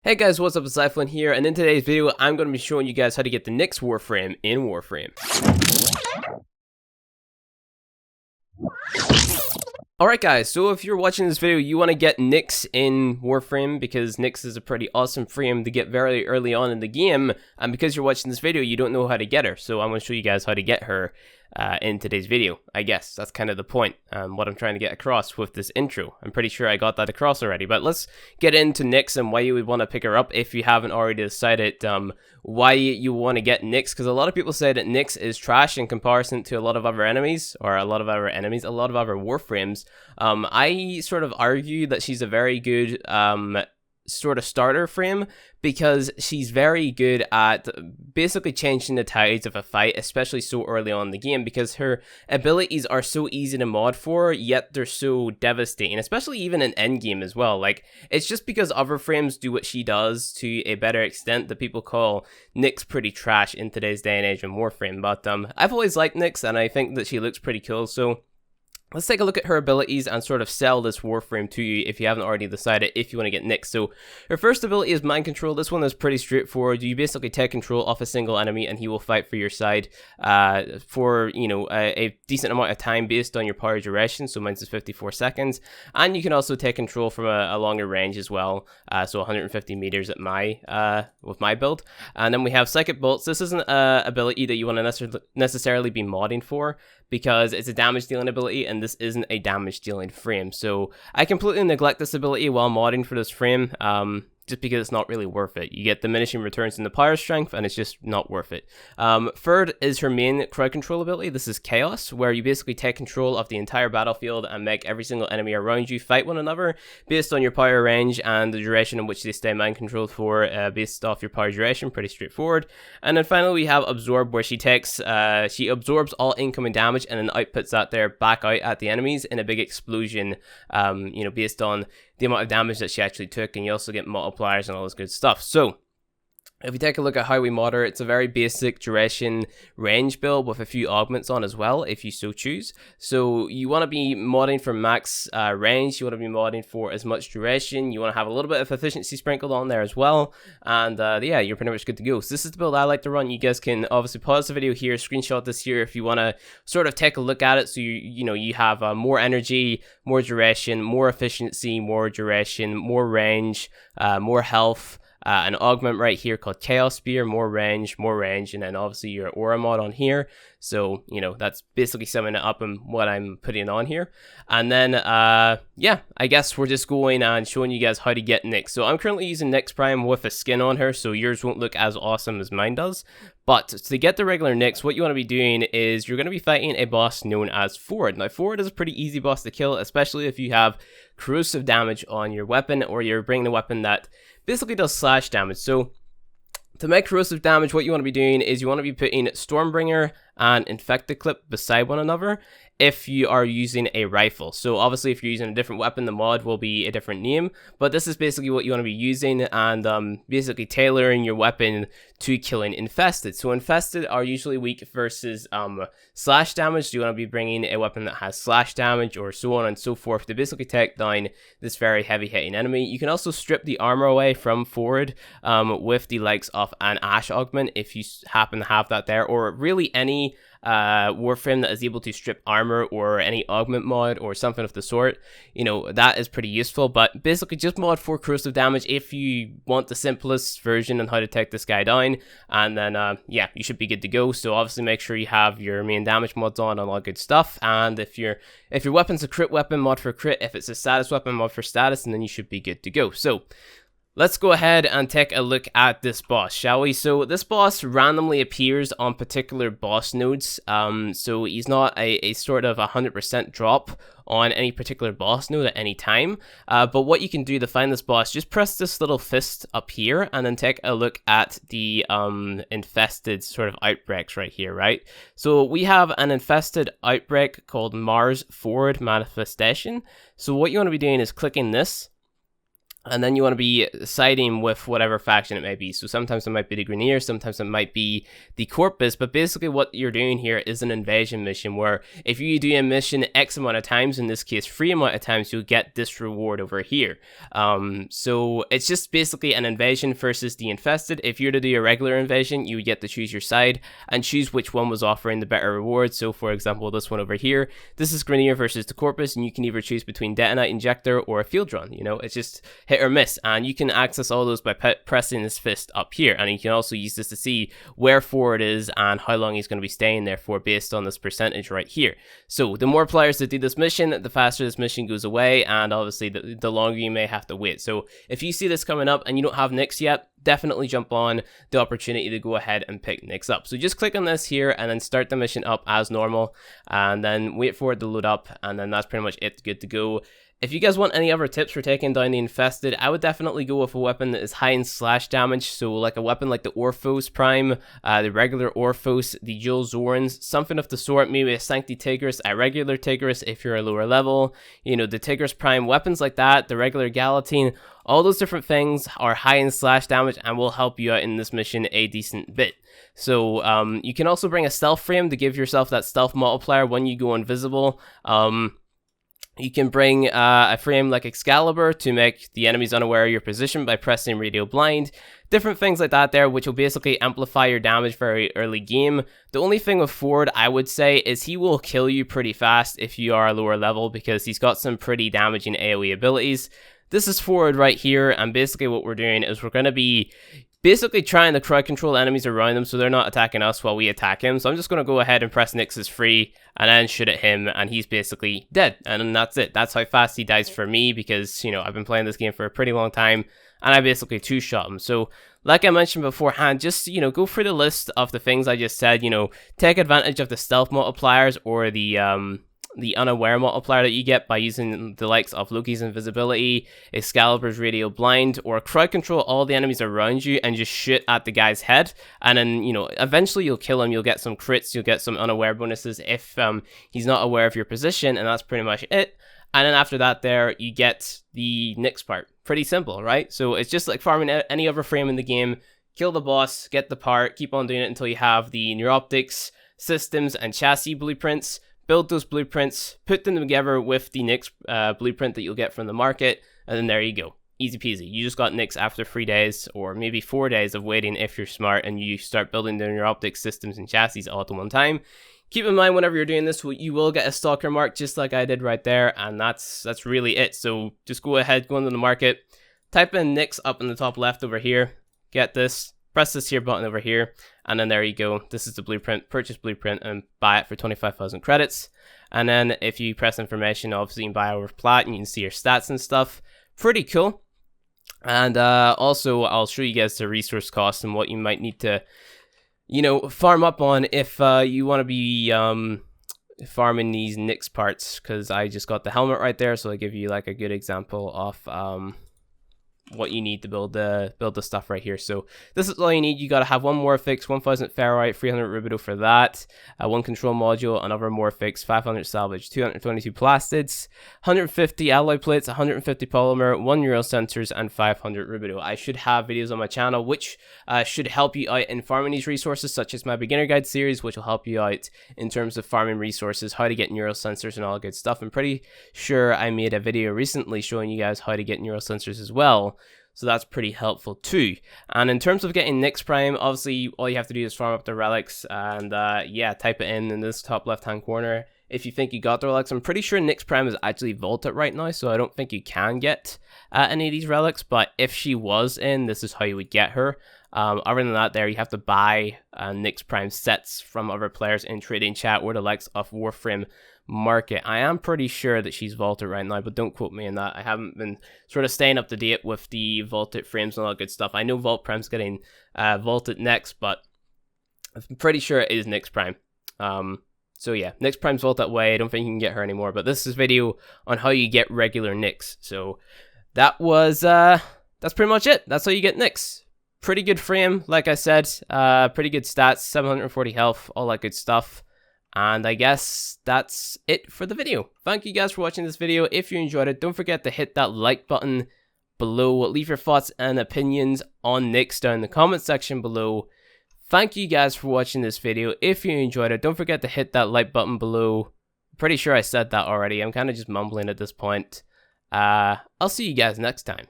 Hey guys, what's up? It's iFlynn here, and in today's video, I'm going to be showing you guys how to get the Nyx Warframe in Warframe. Alright guys, so if you're watching this video, you want to get Nyx in Warframe, because Nyx is a pretty awesome frame to get very early on in the game, and because you're watching this video, you don't know how to get her, so I'm going to show you guys how to get her in today's video. I guess that's kind of the point, what I'm trying to get across with this intro. I'm pretty sure I got that across already, but let's get into Nyx and why you would want to pick her up if you haven't already decided why you want to get Nyx, because a lot of people say that Nyx is trash in comparison to a lot of other enemies, or a lot of other Warframes. I sort of argue that she's a very good sort of starter frame, because she's very good at basically changing the tides of a fight, especially so early on in the game, because her abilities are so easy to mod for, yet they're so devastating, especially even in endgame as well. Like, it's just because other frames do what she does to a better extent that people call Nyx pretty trash in today's day and age in Warframe. But I've always liked Nyx, and I think that she looks pretty cool, so let's take a look at her abilities and sort of sell this Warframe to you if you haven't already decided if you want to get Nyx. So her first ability is Mind Control. This one is pretty straightforward. You basically take control off a single enemy and he will fight for your side for, you know, a decent amount of time based on your power duration. So mine is 54 seconds. And you can also take control from a longer range as well. So 150 meters at with my build. And then we have Psychic Bolts. This isn't an ability that you want to necessarily be modding for, because it's a damage dealing ability and this isn't a damage dealing frame. So I completely neglect this ability while modding for this frame, just because it's not really worth it. You get diminishing returns in the power strength and it's just not worth it. Third is her main crowd control ability. This is Chaos, where you basically take control of the entire battlefield and make every single enemy around you fight one another based on your power range and the duration in which they stay mind controlled for, based off your power duration. Pretty straightforward. And then finally we have Absorb, where she absorbs all incoming damage and then outputs that there back out at the enemies in a big explosion, you know, based on the amount of damage that she actually took, and you also get multipliers and all this good stuff. So if we take a look at how we mod her, it's a very basic duration range build with a few augments on as well, if you so choose. So you want to be modding for max range, you want to be modding for as much duration, you want to have a little bit of efficiency sprinkled on there as well, and yeah, you're pretty much good to go. So this is the build I like to run. You guys can obviously pause the video here, screenshot this here if you want to sort of take a look at it, so you have more energy, more duration, more efficiency, more duration, more range, more health, an augment right here called Chaos Spear, more range, and then obviously your aura mod on here. So, you know, that's basically summing it up and what I'm putting on here. And then, yeah, I guess we're just going and showing you guys how to get Nyx. So I'm currently using Nyx Prime with a skin on her, so yours won't look as awesome as mine does. But to get the regular Nyx, what you want to be doing is you're going to be fighting a boss known as Ford. Now, Ford is a pretty easy boss to kill, especially if you have corrosive damage on your weapon, or you're bringing a weapon that basically does slash damage. So to make corrosive damage, what you want to be doing is you want to be putting Stormbringer and Infected Clip beside one another if you are using a rifle. So obviously if you're using a different weapon, the mod will be a different name, but this is basically what you want to be using, and basically tailoring your weapon to killing infested. So infested are usually weak versus slash damage, so you want to be bringing a weapon that has slash damage, or so on and so forth, to basically take down this very heavy hitting enemy. You can also strip the armor away from Ford with the likes of an Ash augment if you happen to have that there, or really any Warframe that is able to strip armor, or any augment mod or something of the sort. You know, that is pretty useful. But basically just mod for corrosive damage if you want the simplest version on how to take this guy down, and then yeah, you should be good to go. So obviously make sure you have your main damage mods on and all good stuff, and if your weapon's a crit weapon, mod for crit. If it's a status weapon, mod for status, and then you should be good to go. So let's go ahead and take a look at this boss, shall we? So this boss randomly appears on particular boss nodes, so he's not a sort of 100% drop on any particular boss node at any time, but what you can do to find this boss, just press this little fist up here and then take a look at the infested sort of outbreaks right here, right? So we have an infested outbreak called Mars Forward Manifestation. So what you want to be doing is clicking this, And then you want to be siding with whatever faction it might be. So sometimes it might be the Grenier, sometimes it might be the Corpus. But basically what you're doing here is an invasion mission where if you do a mission X amount of times, in this case 3 amount of times, you'll get this reward over here. So it's just basically an invasion versus the infested. If you're to do a regular invasion, you would get to choose your side and choose which one was offering the better reward. So for example, this one over here, this is Grenier versus the Corpus, and you can either choose between Detonite Injector or a Field Run. You know, it's just hit or miss, and you can access all those by pressing this fist up here, and you can also use this to see where forward is and how long he's going to be staying there for based on this percentage right here. So the more players that do this mission, the faster this mission goes away, and obviously the longer you may have to wait. So if you see this coming up and you don't have Nyx yet, definitely jump on the opportunity to go ahead and pick Nyx up. So just click on this here and then start the mission up as normal, and then wait for it to load up, and then that's pretty much it, good to go. If you guys want any other tips for taking down the infested, I would definitely go with a weapon that is high in slash damage. So like a weapon like the Orphos Prime, the regular Orphos, the Dual Zorns, something of the sort, maybe a Sancti Tigris, a regular Tigris if you're a lower level, you know, the Tigris Prime, weapons like that, the regular Galatine, all those different things are high in slash damage and will help you out in this mission a decent bit. So you can also bring a stealth frame to give yourself that stealth multiplier when you go invisible. You can bring a frame like Excalibur to make the enemies unaware of your position by pressing Radio Blind. Different things like that there, which will basically amplify your damage very early game. The only thing with Ford, I would say, is he will kill you pretty fast if you are a lower level, because he's got some pretty damaging AoE abilities. This is Ford right here, and basically what we're doing is we're going to be basically trying to crowd control enemies around them so they're not attacking us while we attack him. So I'm just going to go ahead and press Nyx is free and then shoot at him, and he's basically dead. And then that's it. That's how fast he dies for me, because, you know, I've been playing this game for a pretty long time and I basically two-shot him. So like I mentioned beforehand, just, you know, go through the list of the things I just said. You know, take advantage of the stealth multipliers or the unaware multiplier that you get by using the likes of Loki's invisibility, Excalibur's radio blind, or crowd control all the enemies around you and just shoot at the guy's head, and then, you know, eventually you'll kill him. You'll get some crits, you'll get some unaware bonuses if he's not aware of your position, and that's pretty much it. And then after that there, you get the Nyx part. Pretty simple, right? So it's just like farming any other frame in the game. Kill the boss, get the part, keep on doing it until you have the neuroptics, systems, and chassis blueprints. Build those blueprints, put them together with the Nyx blueprint that you'll get from the market, and then there you go. Easy peasy. You just got Nyx after 3 days, or maybe 4 days of waiting if you're smart, and you start building your optics, systems, and chassis all at one time. Keep in mind, whenever you're doing this, you will get a stalker mark, just like I did right there, and that's really it. So just go ahead, go into the market, type in Nyx up in the top left over here, get this, press this here button over here, and then there you go. This is the blueprint. Purchase blueprint and buy it for 25,000 credits. And then if you press information, obviously you can buy over plat and you can see your stats and stuff. Pretty cool. And also I'll show you guys the resource costs and what you might need to, you know, farm up on if you want to be farming these Nyx parts, because I just got the helmet right there, so I give you like a good example of what you need to build the stuff right here. So this is all you need. You got to have one Morphix, 1000 ferrite, 300 rubido for that, one control module, another Morphix, 500 salvage, 222 plastids, 150 alloy plates, 150 polymer, 1 neural sensors, and 500 rubido. I should have videos on my channel which should help you out in farming these resources, such as my beginner guide series, which will help you out in terms of farming resources, how to get neural sensors and all good stuff. I'm pretty sure I made a video recently showing you guys how to get neural sensors as well. So that's pretty helpful too. And in terms of getting Nyx Prime, obviously all you have to do is farm up the relics, and yeah, type it in this top left hand corner if you think you got the relics. I'm pretty sure Nyx Prime is actually vaulted right now, so I don't think you can get any of these relics, but if she was in, this is how you would get her. Other than that there, you have to buy Nyx Prime sets from other players in trading chat or the likes of Warframe Market. I am pretty sure that she's vaulted right now, but don't quote me on that. I haven't been sort of staying up to date with the vaulted frames and all that good stuff. I know Vault Prime's getting vaulted next, but I'm pretty sure it is Nyx Prime. So yeah, Nyx Prime's vault that way. I don't think you can get her anymore, but this is a video on how you get regular Nyx. So that was that's pretty much it. That's how you get Nyx. Pretty good frame, like I said, pretty good stats, 740 health, all that good stuff. And I guess that's it for the video. Thank you guys for watching this video. If you enjoyed it, don't forget to hit that like button below. Leave your thoughts and opinions on Nyx down in the comment section below. Thank you guys for watching this video. If you enjoyed it, don't forget to hit that like button below. Pretty sure I said that already. I'm kind of just mumbling at this point. I'll see you guys next time.